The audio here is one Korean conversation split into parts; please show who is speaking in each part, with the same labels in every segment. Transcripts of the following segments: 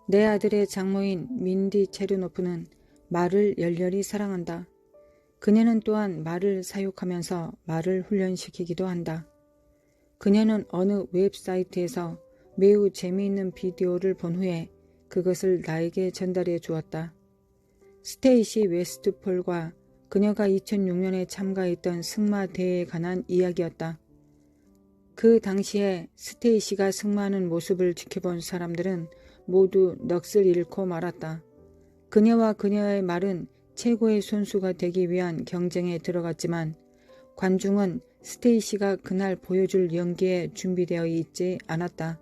Speaker 1: 내 아들의 장모인 민디 체르노프는 말을 열렬히 사랑한다. 그녀는 또한 말을 사육하면서 말을 훈련시키기도 한다. 그녀는 어느 웹사이트에서 매우 재미있는 비디오를 본 후에 그것을 나에게 전달해 주었다. 스테이시 웨스트폴과 그녀가 2006년에 참가했던 승마대회에 관한 이야기였다. 그 당시에 스테이시가 승마하는 모습을 지켜본 사람들은 모두 넋을 잃고 말았다. 그녀와 그녀의 말은 최고의 선수가 되기 위한 경쟁에 들어갔지만 관중은 스테이시가 그날 보여줄 연기에 준비되어 있지 않았다.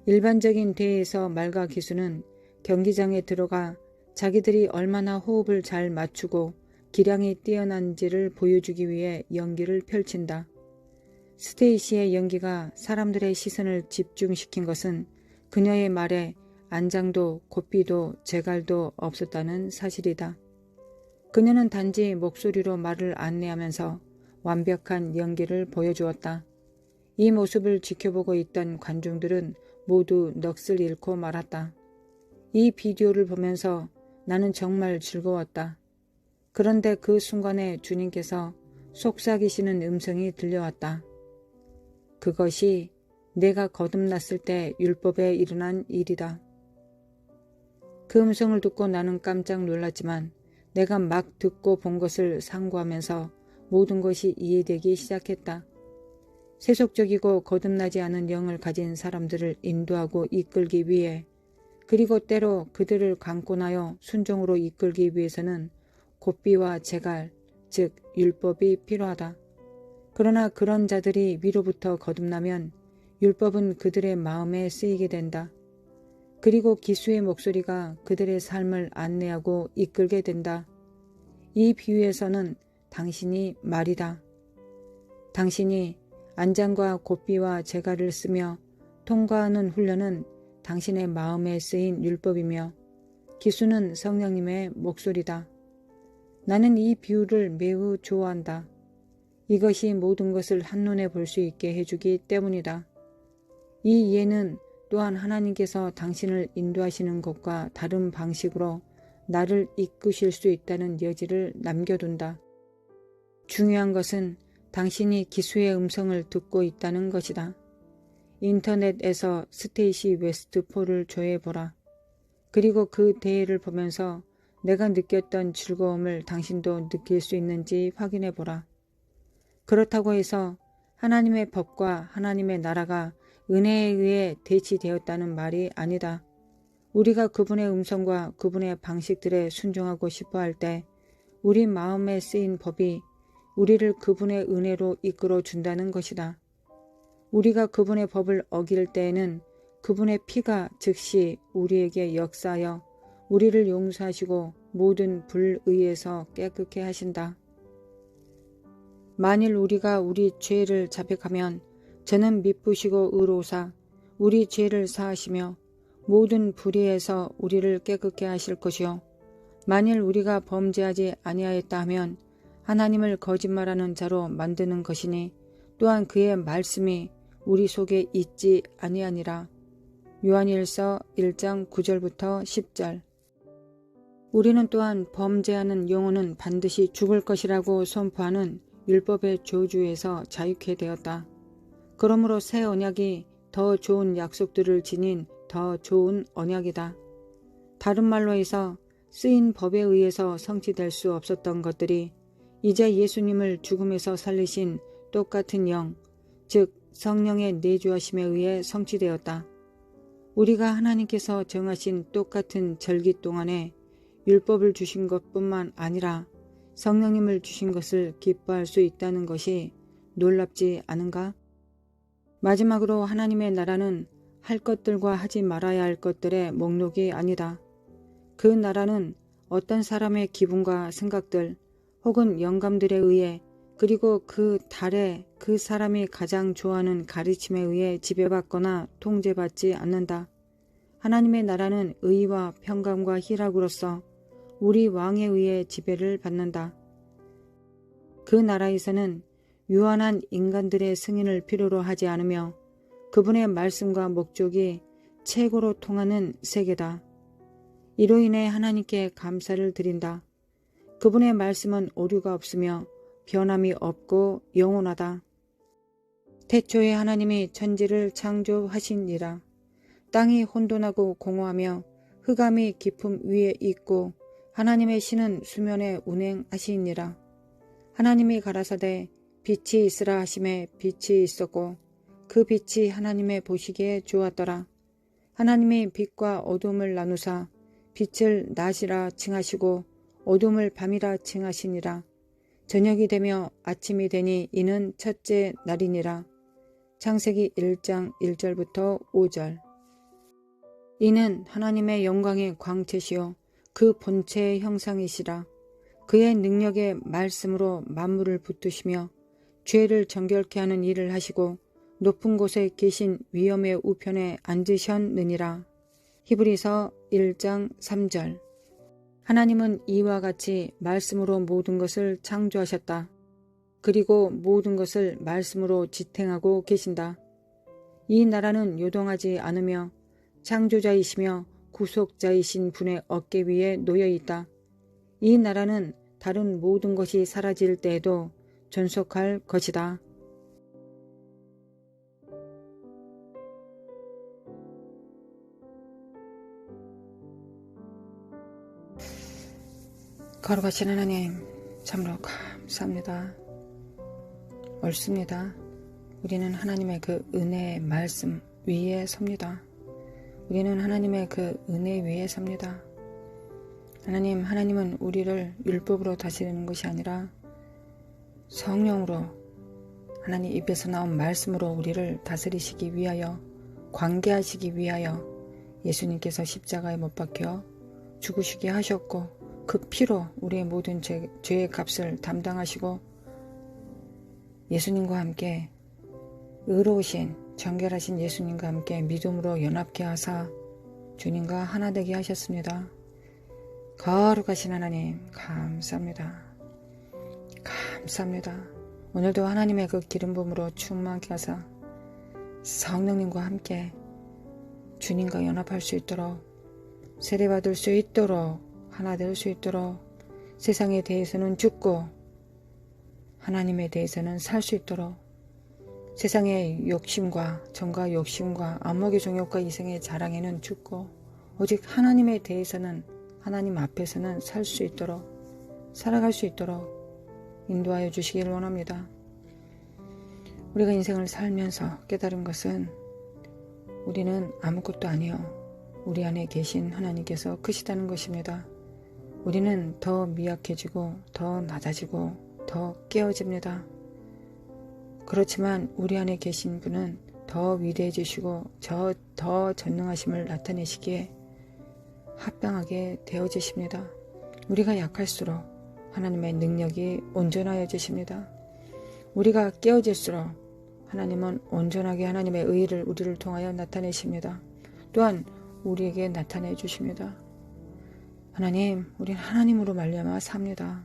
Speaker 1: 일반적인 대회에서 말과 기수는 경기장에 들어가 자기들이 얼마나 호흡을 잘 맞추고 기량이 뛰어난지를 보여주기 위해 연기를 펼친다. 스테이시의 연기가 사람들의 시선을 집중시킨 것은 그녀의 말에 안장도 고삐도 재갈도 없었다는 사실이다. 그녀는 단지 목소리로 말을 안내하면서 완벽한 연기를 보여주었다. 이 모습을 지켜보고 있던 관중들은 모두 넋을 잃고 말았다. 이 비디오를 보면서 나는 정말 즐거웠다. 그런데 그 순간에 주님께서 속삭이시는 음성이 들려왔다. 그것이 내가 거듭났을 때 율법에 일어난 일이다. 그 음성을 듣고 나는 깜짝 놀랐지만 내가 막 듣고 본 것을 상고하면서 모든 것이 이해되기 시작했다. 세속적이고 거듭나지 않은 영을 가진 사람들을 인도하고 이끌기 위해 그리고 때로 그들을 강권하여 순종으로 이끌기 위해서는 고삐와 재갈, 즉 율법이 필요하다. 그러나 그런 자들이 위로부터 거듭나면 율법은 그들의 마음에 쓰이게 된다. 그리고 기수의 목소리가 그들의 삶을 안내하고 이끌게 된다. 이 비유에서는 당신이 말이다. 당신이 안장과 고삐와 재갈을 쓰며 통과하는 훈련은 당신의 마음에 쓰인 율법이며 기수는 성령님의 목소리다. 나는 이 비유를 매우 좋아한다. 이것이 모든 것을 한눈에 볼 수 있게 해주기 때문이다. 이 이해는 또한 하나님께서 당신을 인도하시는 것과 다른 방식으로 나를 이끄실 수 있다는 여지를 남겨둔다. 중요한 것은 당신이 기수의 음성을 듣고 있다는 것이다. 인터넷에서 스테이시 웨스트폴을 조회해보라. 그리고 그 대회를 보면서 내가 느꼈던 즐거움을 당신도 느낄 수 있는지 확인해보라. 그렇다고 해서 하나님의 법과 하나님의 나라가 은혜에 의해 대치되었다는 말이 아니다. 우리가 그분의 음성과 그분의 방식들에 순종하고 싶어 할 때 우리 마음에 쓰인 법이 우리를 그분의 은혜로 이끌어 준다는 것이다. 우리가 그분의 법을 어길 때에는 그분의 피가 즉시 우리에게 역사하여 우리를 용서하시고 모든 불의에서 깨끗게 하신다. 만일 우리가 우리 죄를 자백하면 저는 미쁘시고 의로우사 우리 죄를 사하시며 모든 불의에서 우리를 깨끗게 하실 것이요 만일 우리가 범죄하지 아니하였다 하면 하나님을 거짓말하는 자로 만드는 것이니 또한 그의 말씀이 우리 속에 있지 아니하니라. 요한일서 1장 9절부터 10절. 우리는 또한 범죄하는 영혼은 반드시 죽을 것이라고 선포하는 율법의 저주에서 자유케 되었다. 그러므로 새 언약이 더 좋은 약속들을 지닌 더 좋은 언약이다. 다른 말로 해서 쓰인 법에 의해서 성취될 수 없었던 것들이 이제 예수님을 죽음에서 살리신 똑같은 영, 즉 성령의 내주하심에 의해 성취되었다. 우리가 하나님께서 정하신 똑같은 절기 동안에 율법을 주신 것뿐만 아니라 성령님을 주신 것을 기뻐할 수 있다는 것이 놀랍지 않은가? 마지막으로 하나님의 나라는 할 것들과 하지 말아야 할 것들의 목록이 아니다. 그 나라는 어떤 사람의 기분과 생각들 혹은 영감들에 의해 그리고 그 달에 그 사람이 가장 좋아하는 가르침에 의해 지배받거나 통제받지 않는다. 하나님의 나라는 의와 평강과 희락으로서 우리 왕에 의해 지배를 받는다. 그 나라에서는 유한한 인간들의 승인을 필요로 하지 않으며 그분의 말씀과 목적이 최고로 통하는 세계다. 이로 인해 하나님께 감사를 드린다. 그분의 말씀은 오류가 없으며 변함이 없고 영원하다. 태초에 하나님이 천지를 창조하시니라. 땅이 혼돈하고 공허하며 흑암이 깊음 위에 있고 하나님의 신은 수면에 운행하시니라. 하나님이 가라사대 빛이 있으라 하심에 빛이 있었고 그 빛이 하나님의 보시기에 좋았더라. 하나님이 빛과 어둠을 나누사 빛을 낮이라 칭하시고 어둠을 밤이라 칭하시니라. 저녁이 되며 아침이 되니 이는 첫째 날이니라. 창세기 1장 1절부터 5절. 이는 하나님의 영광의 광채시요 그 본체의 형상이시라. 그의 능력의 말씀으로 만물을 붙드시며 죄를 정결케 하는 일을 하시고 높은 곳에 계신 위엄의 우편에 앉으셨느니라. 히브리서 1장 3절. 하나님은 이와 같이 말씀으로 모든 것을 창조하셨다. 그리고 모든 것을 말씀으로 지탱하고 계신다. 이 나라는 요동하지 않으며 창조자이시며 구속자이신 분의 어깨 위에 놓여 있다. 이 나라는 다른 모든 것이 사라질 때에도 존속할 것이다. 거룩하신 하나님, 참으로 감사합니다. 옳습니다. 우리는 하나님의 그 은혜의 말씀 위에 섭니다. 우리는 하나님의 그 은혜 위에 섭니다. 하나님은 우리를 율법으로 다스리는 것이 아니라 성령으로 하나님 입에서 나온 말씀으로 우리를 다스리시기 위하여, 관계하시기 위하여 예수님께서 십자가에 못 박혀 죽으시게 하셨고 그 피로 우리의 모든 죄의 값을 담당하시고 예수님과 함께 의로우신 정결하신 예수님과 함께 믿음으로 연합케 하사 주님과 하나 되게 하셨습니다. 거룩하신 하나님 감사합니다. 감사합니다. 오늘도 하나님의 그 기름 부음으로 충만케 하사 성령님과 함께 주님과 연합할 수 있도록, 세례받을 수 있도록, 하나 될 수 있도록, 세상에 대해서는 죽고 하나님에 대해서는 살 수 있도록, 세상의 욕심과 정과 욕심과 안목의 종욕과 이생의 자랑에는 죽고 오직 하나님에 대해서는, 하나님 앞에서는 살 수 있도록, 살아갈 수 있도록 인도하여 주시기를 원합니다. 우리가 인생을 살면서 깨달은 것은 우리는 아무것도 아니요 우리 안에 계신 하나님께서 크시다는 것입니다. 우리는 더 미약해지고 더 낮아지고 더 깨어집니다. 그렇지만 우리 안에 계신 분은 더 위대해지시고 더 전능하심을 나타내시기에 합당하게 되어지십니다. 우리가 약할수록 하나님의 능력이 온전하여지십니다. 우리가 깨어질수록 하나님은 온전하게 하나님의 의의를 우리를 통하여 나타내십니다. 또한 우리에게 나타내 주십니다. 하나님, 우리는 하나님으로 말미암아 삽니다.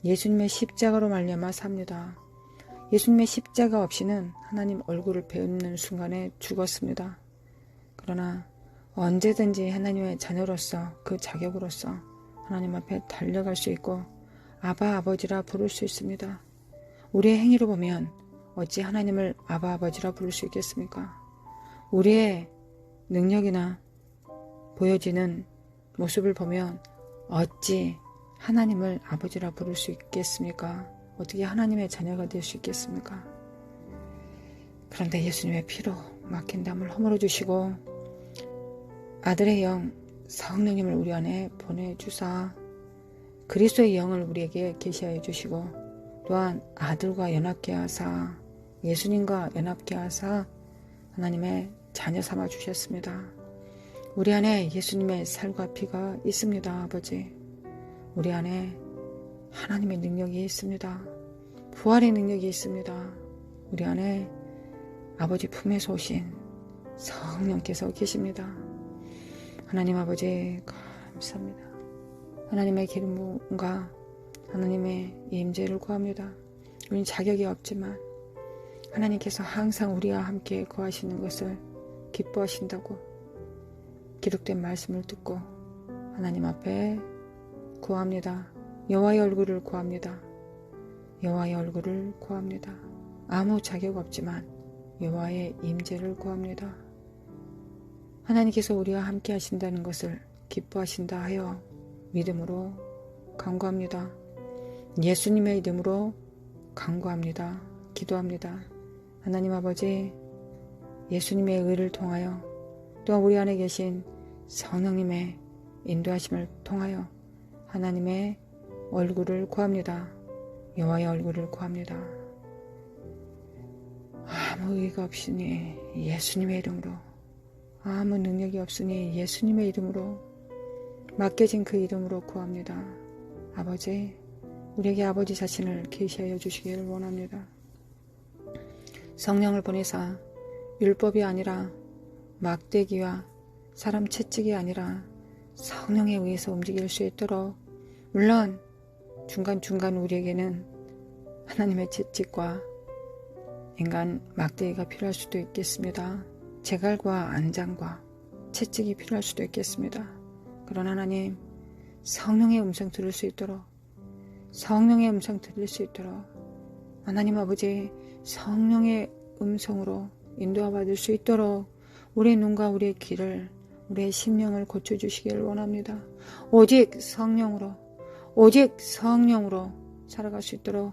Speaker 1: 예수님의 십자가로 말미암아 삽니다. 예수님의 십자가 없이는 하나님 얼굴을 뵙는 순간에 죽었습니다. 그러나 언제든지 하나님의 자녀로서 그 자격으로서 하나님 앞에 달려갈 수 있고 아바 아버지라 부를 수 있습니다. 우리의 행위로 보면 어찌 하나님을 아바 아버지라 부를 수 있겠습니까? 우리의 능력이나 보여지는 모습을 보면 어찌 하나님을 아버지라 부를 수 있겠습니까? 어떻게 하나님의 자녀가 될 수 있겠습니까? 그런데 예수님의 피로 막힌 담을 허물어 주시고 아들의 영 성령님을 우리 안에 보내주사 그리스도의 영을 우리에게 계시하여 주시고 또한 아들과 연합케 하사 예수님과 연합케 하사 하나님의 자녀 삼아 주셨습니다. 우리 안에 예수님의 살과 피가 있습니다. 아버지, 우리 안에 하나님의 능력이 있습니다. 부활의 능력이 있습니다. 우리 안에 아버지 품에서 오신 성령께서 계십니다. 하나님 아버지 감사합니다. 하나님의 기름과 하나님의 임재를 구합니다. 우리는 자격이 없지만 하나님께서 항상 우리와 함께 거하시는 것을 기뻐하신다고 기록된 말씀을 듣고 하나님 앞에 구합니다. 여호와의 얼굴을 구합니다. 여호와의 얼굴을 구합니다. 아무 자격 없지만 여호와의 임재를 구합니다. 하나님께서 우리와 함께 하신다는 것을 기뻐하신다 하여 믿음으로 간구합니다. 예수님의 이름으로 간구합니다. 기도합니다. 하나님 아버지, 예수님의 의를 통하여 또한 우리 안에 계신 성령님의 인도하심을 통하여 하나님의 얼굴을 구합니다. 여호와의 얼굴을 구합니다. 아무 의가 없으니 예수님의 이름으로, 아무 능력이 없으니 예수님의 이름으로, 맡겨진 그 이름으로 구합니다. 아버지, 우리에게 아버지 자신을 계시하여 주시기를 원합니다. 성령을 보내사 율법이 아니라 막대기와 사람 채찍이 아니라 성령에 의해서 움직일 수 있도록, 물론 중간중간 우리에게는 하나님의 채찍과 인간 막대기가 필요할 수도 있겠습니다. 제갈과 안장과 채찍이 필요할 수도 있겠습니다. 그러나 하나님, 성령의 음성 들을 수 있도록, 성령의 음성 들릴 수 있도록 하나님 아버지, 성령의 음성으로 인도받을 수 있도록 우리의 눈과 우리의 귀를, 우리의 심령을 고쳐주시기를 원합니다. 오직 성령으로 살아갈 수 있도록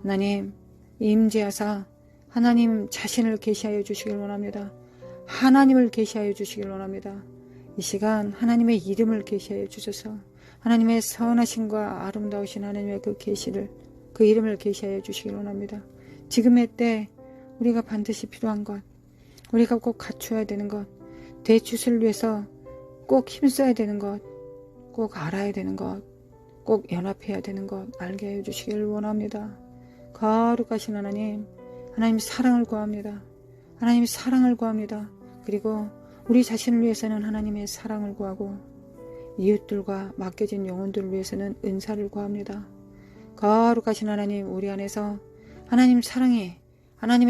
Speaker 1: 하나님 임재하사 하나님 자신을 계시하여 주시길 원합니다. 하나님을 계시하여 주시길 원합니다. 이 시간 하나님의 이름을 계시하여 주셔서 하나님의 선하심과 아름다우신 하나님의 그 계시를, 그 이름을 계시하여 주시길 원합니다. 지금의 때 우리가 반드시 필요한 것, 우리가 꼭 갖춰야 되는 것, 대추수를 위해서 꼭 힘써야 되는 것, 꼭 알아야 되는 것, 꼭 연합해야 되는 것 알게 해주시기를 원합니다. 거룩하신 하나님, 하나님 사랑을 구합니다. 하나님 사랑을 구합니다. 그리고 우리 자신을 위해서는 하나님의 사랑을 구하고 이웃들과 맡겨진 영혼들을 위해서는 은사를 구합니다. 거룩하신 하나님, 우리 안에서 하나님의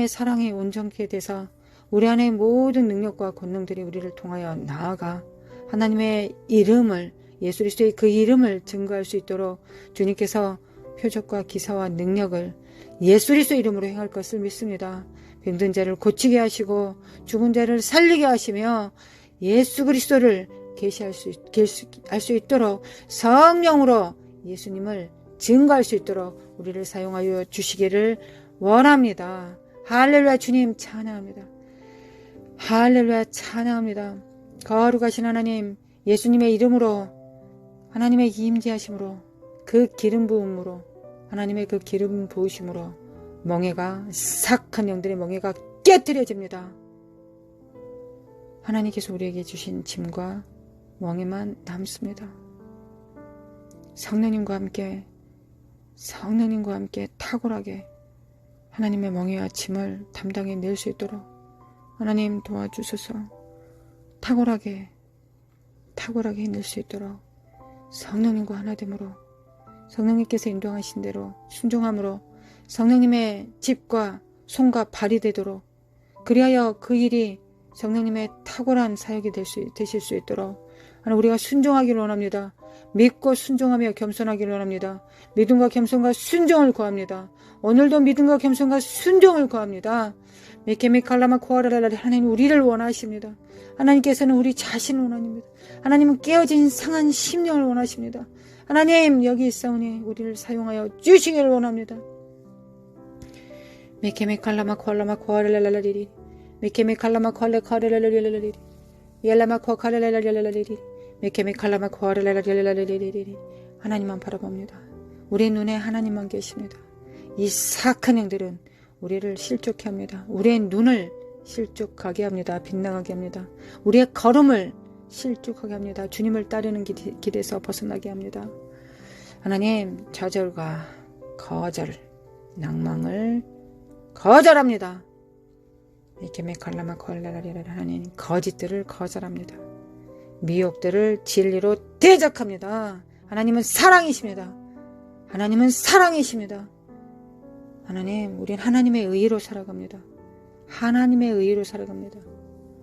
Speaker 1: 사랑이 온전케 돼서 우리 안에 모든 능력과 권능들이 우리를 통하여 나아가 하나님의 이름을, 예수 그리스도의 그 이름을 증거할 수 있도록 주님께서 표적과 기사와 능력을 예수 그리스도 이름으로 행할 것을 믿습니다. 병든 자를 고치게 하시고 죽은 자를 살리게 하시며 예수 그리스도를 계시할 수 있도록 성령으로 예수님을 증거할 수 있도록 우리를 사용하여 주시기를 원합니다. 할렐루야. 주님 찬양합니다. 할렐루야. 찬양합니다. 거룩하신 하나님, 예수님의 이름으로, 하나님의 임재하심으로, 그 기름 부음으로, 하나님의 그 기름 부으심으로 멍에가, 사악한 영들의 멍에가 깨뜨려집니다. 하나님께서 우리에게 주신 짐과 멍에만 남습니다. 성령님과 함께 탁월하게 하나님의 멍에와 짐을 담당해 낼 수 있도록 하나님 도와주셔서 탁월하게 해낼 수 있도록 성령님과 하나됨으로, 성령님께서 인도하신 대로 순종함으로 성령님의 집과 손과 발이 되도록, 그리하여 그 일이 성령님의 탁월한 사역이 되실 수 있도록 우리가 순종하기를 원합니다. 믿고 순종하며 겸손하기를 원합니다. 믿음과 겸손과 순종을 구합니다. 오늘도 믿음과 겸손과 순종을 구합니다. 메케메칼라마 코아라라라. 하나님 우리를 원하십니다. 하나님께서는 우리 자신을 원합니다. 하나님은 깨어진 상한 심령을 원하십니다. 하나님 여기 있사오니 우리를 사용하여 주시기를 원합니다. 메케메칼라마 코알라마 코아라라라리리. 메케메칼라마 코알레 카레라라리라리리. 옐라마 코아카레라라리라리리. 메케메칼라마 코아라라라리라리리. 하나님만 바라봅니다. 우리 눈에 하나님만 계십니다. 이 사악한 영들은 우리를 실족케 합니다. 우리의 눈을 실족하게 합니다. 빗나가게 합니다. 우리의 걸음을 실족하게 합니다. 주님을 따르는 길에서 벗어나게 합니다. 하나님 좌절과 거절, 낭망을 거절합니다. 메케메칼라마 코알라라리라. 하나님 거짓들을 거절합니다. 미혹들을 진리로 대적합니다. 하나님은 사랑이십니다. 하나님은 사랑이십니다. 하나님, 우린 하나님의 의로 살아갑니다. 하나님의 의로 살아갑니다.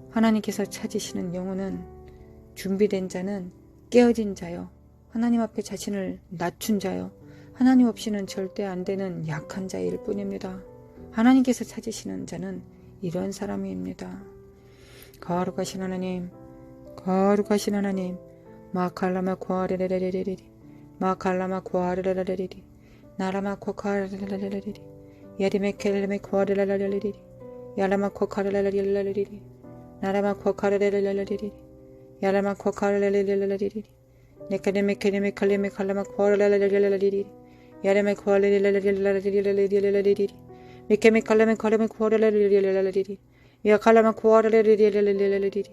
Speaker 1: 하나님께서 찾으시는 영혼은 준비된 자는 깨어진 자요. 하나님 앞에 자신을 낮춘 자요. 하나님 없이는 절대 안 되는 약한 자일 뿐입니다. 하나님께서 찾으시는 자는 이런 사람입니다. 거룩하신 하나님, 거룩하신 하나님, 마칼라마 코아레레레레레리, 마칼라마 코아레레레레리, 나라마 코카레레레레리, 야리메켈레메 코아레레레레리, 야라마 코카레레레레리, 나라마 코카레레레레리, 야라마 코카레레레레리, 네카레메켈레메 칼레메 칼라마 코아레레레레리, 야레메 코아레레레레리, 미케메 칼레메 칼레메 코아레레레레리, 야칼라마 코아레레레레리,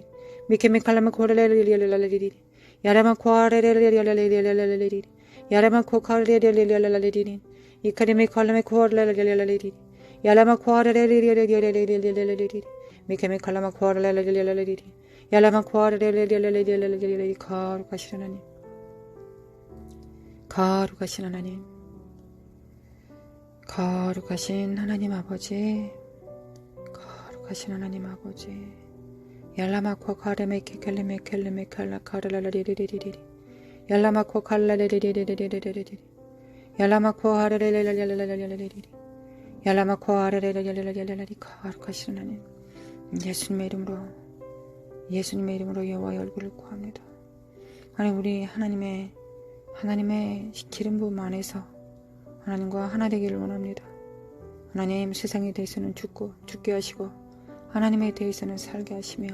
Speaker 1: 미케메 칼라마 코아레레레레리, 야라마 코아레레레레리, 야라마 코카레레레레리, 이카레메 칼라메 코아레레레레리, 야라마 코아레레레레리, 미케메 칼라마 코아레레레레리, 야라마 코아레레레레리. 거룩하신 하나님, 거룩하신 하나님, 거룩하신 하나님 아버지, 거룩하신 하나님 아버지, 얄라마코 카레메케 켈레메 켈레메 칼라 카레라리리리리리, 얄라마코 칼라리리리리리리리, 얄라마코 하레레레레레레레레리, 얄라마코 하레레레레레레레리. 거룩하신 하나님, 예수님의 이름으로 여호와의 얼굴을 구합니다. 하나님, 우리 하나님의 기름 부음 안에서 하나님과 하나 되기를 원합니다. 하나님, 세상에 대해서는 죽게 하시고 하나님에 대해서는 살게 하시며,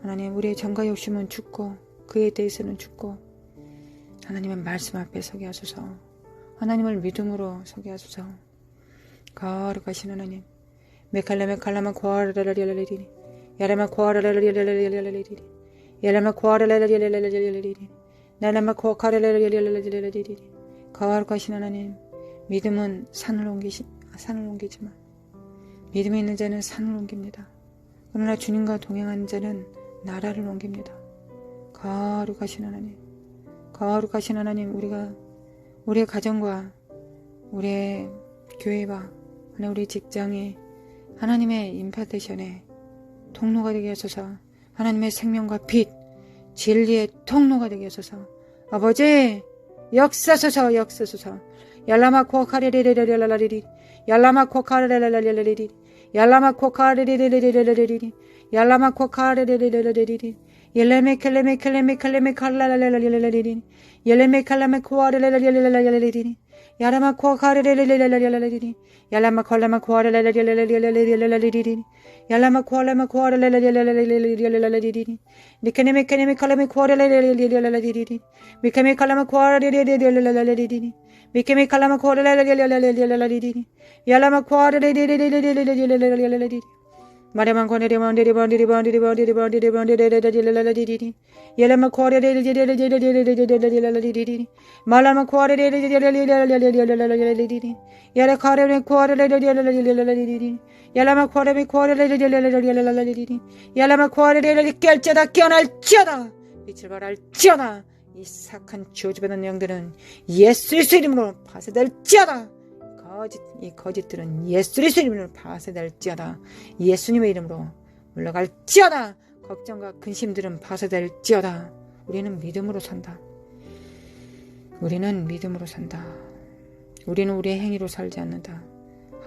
Speaker 1: 하나님, 우리의 정과 욕심은 죽고 그에 대해서는 죽고 하나님의 말씀 앞에 서게 하소서. 하나님을 믿음으로 서게 하소서. 거룩하신 하나님, 메칼레메 칼라마 코아라라리리리, 야라마 코아라라리리리리, 야라마 코아라라리리리리, 나라마 코아라라리리리리. 거룩하신 하나님, 믿음은 산을 옮기지만 믿음이 있는 자는 산을 옮깁니다. 그러나 주님과 동행하는 자는 나라를 옮깁니다. 거룩하신 하나님, 거룩하신 하나님, 우리의 가정과 우리의 교회와 우리 직장에 하나님의 임파테이션의 통로가 되게 하소서. 하나님의 생명과 빛, 진리의 통로가 되게 하소서. 아버지, 역사소서. 얄라마 코카레레레레레레리, 얄라마 코카레레레레레리, 얄라마 코카레레레레레리, 얄라마 코카레레레레레리, 옐레메 켈레메 칼라레레레레레리, 옐레메 칼라메 코아레레레레레리, 야라마 코카레레레레레리, 얄라마 콜라마 코아레레레레레리, 얄라마 코아레레레레레리, 니케네메 칼라메 코아레레레레레리, 미케메 칼라마 코아레레레레레리, 미케메 칼라마 코아레레레레레리, 얄라마 코아레레레레레레리, 마레만 코네레반디리반디리반디리반디리반디리반디리반디리반디리반디리반디리반디리반디리, 얄라마 코아레레레레레레레레레레레리, 말라마 코아레레레레레레레레레레리, 야라 카레레 코아레레레레레레레레리, 얄라마 코아레메 코아레레레레레레레레리, 얄라마 코아레레레레. 깨알지어다, 깨어날지어다, 빛을 발할지어다. 이 사악한 저주받은 영들은 예수 그리스도 이름으로 파쇄될지어다. 이 거짓들은 예수 그리스도 이름으로 파쇄될지어다. 예수님의 이름으로 물러갈지어다. 걱정과 근심들은 파쇄될지어다. 우리는 믿음으로 산다. 우리는 믿음으로 산다. 우리는 우리의 행위로 살지 않는다.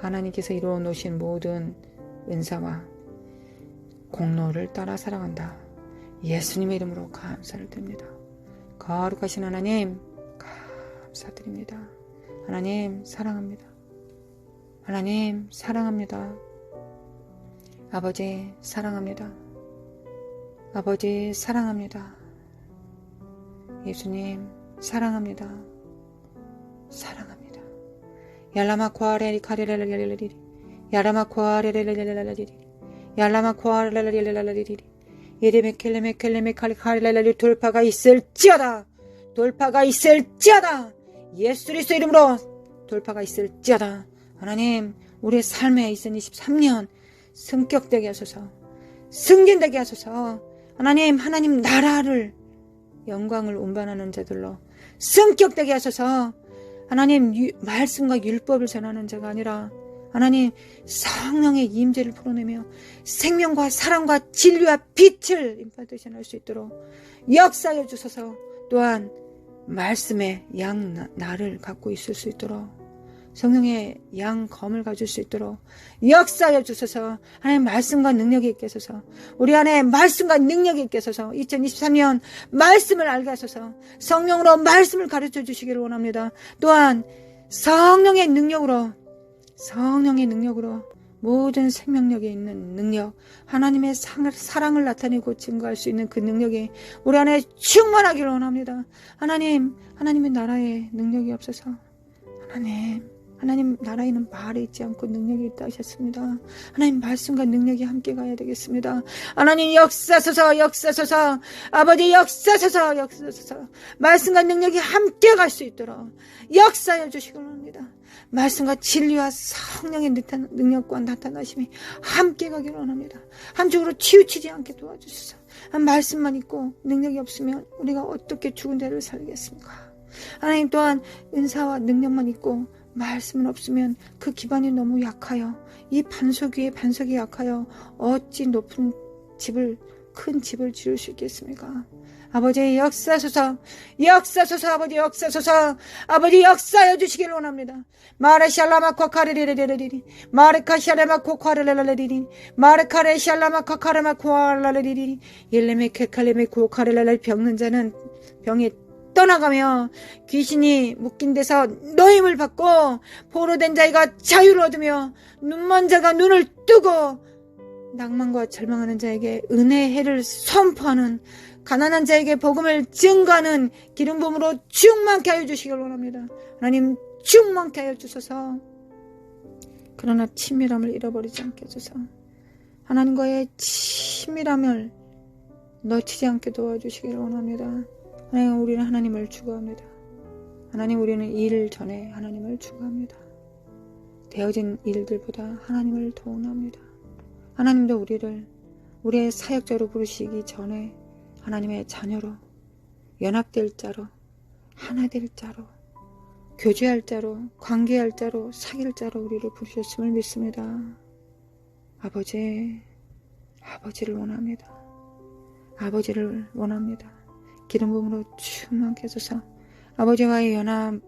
Speaker 1: 하나님께서 이루어 놓으신 모든 은사와 공로를 따라 살아간다. 예수님의 이름으로 감사를 드립니다. 거룩하신 하나님, 감사드립니다. 하나님, 사랑합니다. 하나님, 사랑합니다. 아버지, 사랑합니다. 아버지, 사랑합니다. 예수님, 사랑합니다. 사랑합니다. 얄라마코아레리 카레레레레레리, 야라마코아레레레레레레리, 얄라마코아레레레레레리, 예레메켈레메켈레메 카레레레레. 돌파가 있을지어다. 돌파가 있을지어다. 예수 그리스도 이름으로 돌파가 있을지어다. 하나님, 우리의 삶에 2023년 승격되게 하소서. 승진되게 하소서. 하나님 나라를, 영광을 운반하는 자들로 승격되게 하소서. 하나님, 말씀과 율법을 전하는 자가 아니라 하나님 성령의 임재를 풀어내며 생명과 사랑과 진리와 빛을 임파트션할 수 있도록 역사해 주소서. 또한 말씀의 양 나를 갖고 있을 수 있도록 성령의 양 검을 가질 수 있도록 역사해 주소서. 하나님 말씀과 능력이 있게 하소서. 우리 안에 말씀과 능력이 있게 하소서. 2023년 말씀을 알게 하소서. 성령으로 말씀을 가르쳐 주시기를 원합니다. 또한 성령의 능력으로 모든 생명력에 있는 능력, 하나님의 사랑을 나타내고 증거할 수 있는 그 능력이 우리 안에 충만하기를 원합니다. 하나님의 나라에 능력이 없어서 하나님 나라에는 말이 있지 않고 능력이 있다 하셨습니다. 하나님 말씀과 능력이 함께 가야 되겠습니다. 하나님 역사소서 아버지 역사소서 말씀과 능력이 함께 갈 수 있도록 역사해 주시기 원합니다. 말씀과 진리와 성령의 능력과 나타나심이 함께 가기를 원합니다. 한쪽으로 치우치지 않게 도와주셔서 말씀만 있고 능력이 없으면 우리가 어떻게 죽은 자를 살리겠습니까? 하나님 또한 은사와 능력만 있고 말씀은 없으면 그 기반이 너무 약하여 이 반석 위에 반석이 약하여 어찌 큰 집을 지을 수 있겠습니까? 아버지 역사소서 아버지 역사해 주시기를 원합니다. 마르샬라마코 카르레레레레리 마르카샬라마코 카르레레레리 마르카레샬라마코 카르마코 알라레리 일레메케 칼레메코 카르레레 병든 자는 병에 떠나가며 귀신이 묶인 데서 노임을 받고 포로된 자가 자유를 얻으며 눈먼 자가 눈을 뜨고 낭만과 절망하는 자에게 은혜의 해를 선포하는 가난한 자에게 복음을 증거하는 기름 부음으로 충만케 하여 주시길 원합니다. 하나님 충만케 하여 주소서. 그러나 친밀함을 잃어버리지 않게 해주소서. 하나님과의 친밀함을 놓치지 않게 도와주시기를 원합니다. 하나님 우리는 하나님을 추구합니다. 하나님 우리는 일 전에 하나님을 추구합니다. 되어진 일들보다 하나님을 더 원합니다. 하나님도 우리의 사역자로 부르시기 전에 하나님의 자녀로 연합될 자로 하나 될 자로 교제할 자로 관계할 자로 사귈 자로 우리를 부르셨음을 믿습니다. 아버지를 원합니다. 아버지를 원합니다. 기름 부음으로 충만케 해주소서. 아버지와의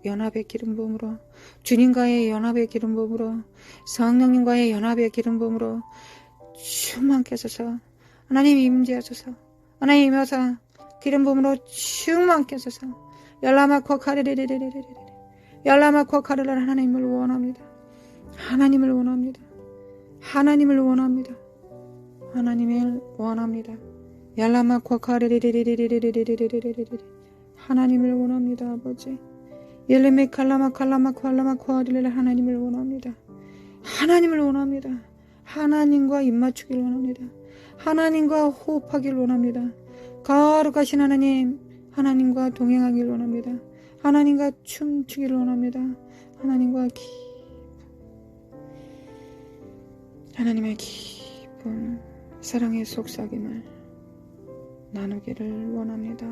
Speaker 1: 연합의 기름 부음으로 주님과의 연합의 기름 부음으로 성령님과의 연합의 기름 부음으로 충만케 하소서. 하나님 임재하소서. 하나님 임하사 기름 부음으로 충만케 하소서. 열라마코 카르레레레레레레 열라마코 카르레 하나님을 원합니다. 하나님을 원합니다. 하나님을 원합니다. 하나님을 원합니다. 열라마코 카르레레레레레레레레레레레 하나님을 원합니다. 아버지 열레메 칼라마코 알라마코아릴레 하나님을 원합니다. 하나님을 원합니다. 하나님과 입맞추기를 원합니다. 하나님과 호흡하기를 원합니다. 거룩하신 하나님과 동행하기를 원합니다. 하나님과 춤추기를 원합니다. 하나님의 깊은 사랑의 속삭임을 나누기를 원합니다.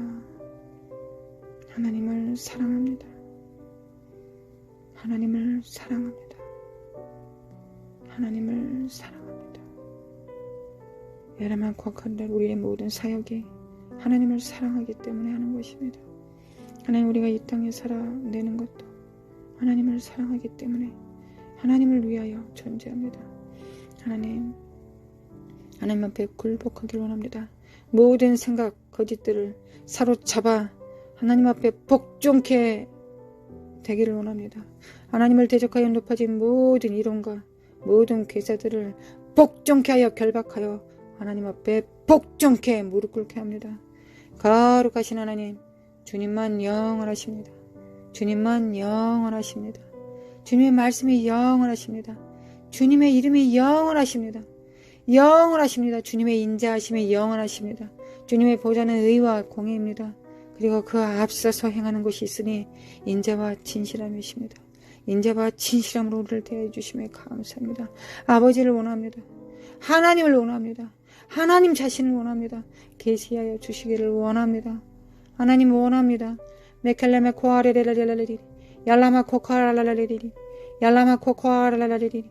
Speaker 1: 하나님을 사랑합니다. 하나님을 사랑합니다. 하나님을 사랑합니다. 여러분 곽한들 우리의 모든 사역이 하나님을 사랑하기 때문에 하는 것입니다. 하나님 우리가 이 땅에 살아내는 것도 하나님을 사랑하기 때문에 하나님을 위하여 존재합니다. 하나님 앞에 굴복하기를 원합니다. 모든 생각 거짓들을 사로잡아 하나님 앞에 복종케 되기를 원합니다. 하나님을 대적하여 높아진 모든 이론과 모든 괴사들을 복종케 하여 결박하여 하나님 앞에 복종케 무릎 꿇게 합니다. 거룩하신 하나님 주님만 영원하십니다. 주님만 영원하십니다. 주님의 말씀이 영원하십니다. 주님의 이름이 영원하십니다. 영원하십니다. 주님의 인자하심이 영원하십니다. 주님의 보좌는 의와 공의입니다. 그리고 그 앞서서 행하는 것이 있으니 인자와 진실함이십니다. 인자와 진실함으로 우리를 대해 주심에 감사합니다. 아버지를 원합니다. 하나님을 원합니다. 하나님 자신을 원합니다. 계시하여 주시기를 원합니다. 하나님 원합니다. 메켈레메 코아레레레레레리 yarlama kokaralalaliri yarlama kokaralalaliri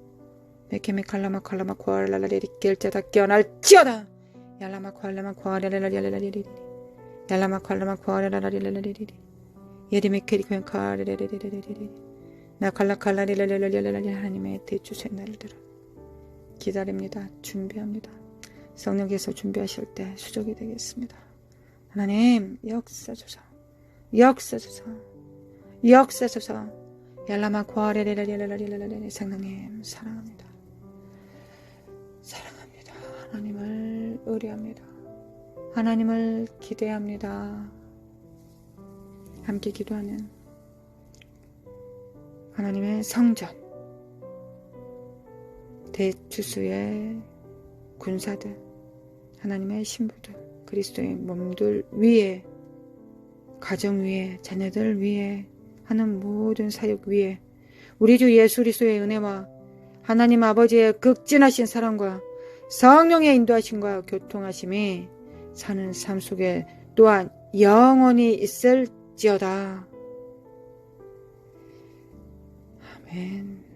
Speaker 1: 메케메 칼라마 칼라마 코알라라리리 겔자다 깨어날지어다. 얄라마 코알라마 코알라라리라리리 얄라마 칼라마 코알라라리라리리 예리메 캐리코엔 카레레레레레레레 나칼라 칼라리라리라리라리 하나님의 대주신 날들을 기다립니다. 준비합니다. 성령께서 준비하실 때 수족이 되겠습니다. 하나님 역사소서 역사소서 역사소서 얄라마 코아레레레레레레레레 성령님 사랑합니다. 사랑합니다. 하나님을 의뢰합니다. 하나님을 기대합니다. 함께 기도하는 하나님의 성전 대주수의 군사들 하나님의 신부들 그리스도의 몸들 위에 가정 위에 자녀들 위에 하는 모든 사역 위에 우리 주 예수 그리스도의 은혜와 하나님 아버지의 극진하신 사랑과 성령의 인도하심과 교통하심이 사는 삶 속에 또한 영원히 있을지어다. 아멘.